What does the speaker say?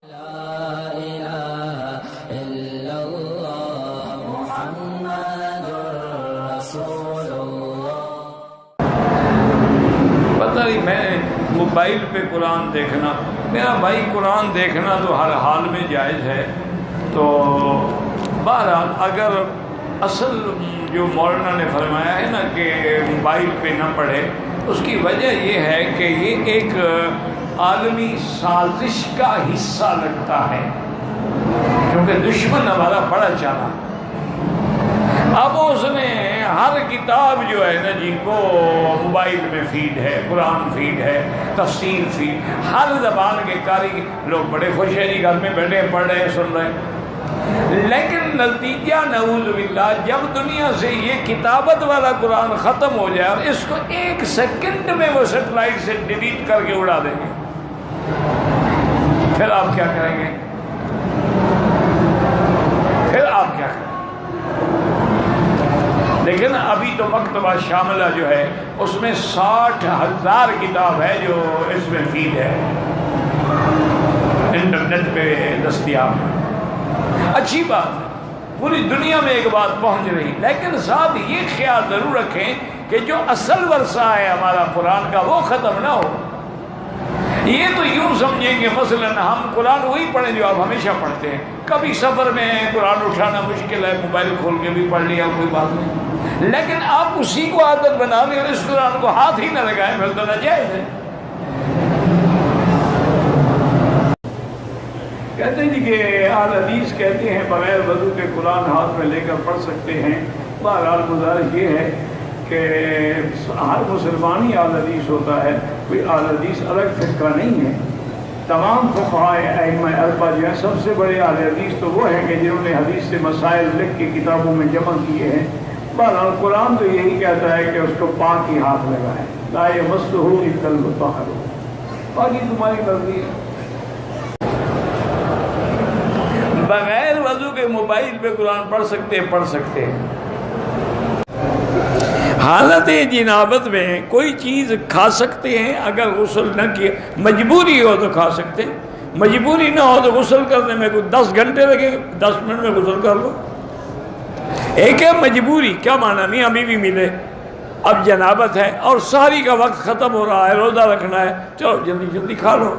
لا إله إلا الله محمد رسول الله۔ پتہ نہیں میں موبائل پہ قرآن دیکھنا، میرا بھائی قرآن دیکھنا تو ہر حال میں جائز ہے، تو بہرحال اگر اصل جو مولانا نے فرمایا ہے نا کہ موبائل پہ نہ پڑھے، اس کی وجہ یہ ہے کہ یہ ایک عالمی سازش کا حصہ لگتا ہے، کیونکہ دشمن ہمارا بڑا چالا۔ اب اس نے ہر کتاب جو ہے نا جی کو موبائل میں فیڈ ہے، قرآن فیڈ ہے، تفسیر فیڈ، ہر زبان کے قاری لوگ بڑے خوش ہیں جی، گھر میں بیٹھے پڑھ رہے ہیں، سن رہے ہیں۔ لیکن نتیجہ نعوذ باللہ جب دنیا سے یہ کتابت والا قرآن ختم ہو جائے اور اس کو ایک سیکنڈ میں وہ سیٹلائٹ سے ڈیلیٹ کر کے اڑا دیں گے، پھر آپ کیا کریں گے؟ پھر آپ کیا کریں گے؟ لیکن ابھی تو مکتبہ شاملہ جو ہے اس میں 60,000 کتاب ہے جو اس میں فیڈ ہے، انٹرنیٹ پہ دستیاب ہے۔ اچھی بات ہے، پوری دنیا میں ایک بات پہنچ رہی، لیکن ساتھ یہ خیال ضرور رکھیں کہ جو اصل ورثہ ہے ہمارا قرآن کا وہ ختم نہ ہو۔ یہ تو یوں سمجھیں کہ مثلا ہم قرآن وہی پڑھیں جو آپ ہمیشہ پڑھتے ہیں، کبھی سفر میں قرآن اٹھانا مشکل ہے، موبائل کھول کے بھی پڑھ لیا کوئی بات نہیں، لیکن آپ اسی کو عادت بنا لیں اور اس قرآن کو ہاتھ ہی نہ لگائیں، پھر تو ناجائز ہے۔ کہتے ہیں کہ اہل حدیث کہتے ہیں بغیر وضو کے قرآن ہاتھ میں لے کر پڑھ سکتے ہیں۔ بہرحال گزارش یہ ہے کہ ہر مسلمان ہی اہل حدیث ہوتا ہے، کوئی اہل حدیث الگ فرقہ نہیں ہے۔ تمام فقہائے ائمہ اربعہ جو ہیں سب سے بڑے اہل حدیث تو وہ ہیں کہ جنہوں نے حدیث سے مسائل لکھ کے کتابوں میں جمع کیے ہیں۔ بہرحال قرآن تو یہی کہتا ہے کہ اس کو پاک ہی ہاتھ لگائیں، لا یمسہ الا المطہرون، باقی تمہاری مرضی ہے۔ بغیر وضو کے موبائل پہ قرآن پڑھ سکتے ہیں۔ حالت جنابت میں کوئی چیز کھا سکتے ہیں اگر غسل نہ کیا، مجبوری ہو تو کھا سکتے ہیں، مجبوری نہ ہو تو غسل کرنے میں کوئی 10 گھنٹے لگے، 10 منٹ میں غسل کر لو۔ ایک ہے مجبوری، کیا معنی نہیں ابھی بھی ملے، اب جنابت ہے اور سحری کا وقت ختم ہو رہا ہے، روزہ رکھنا ہے، چلو جلدی جلدی کھا لو۔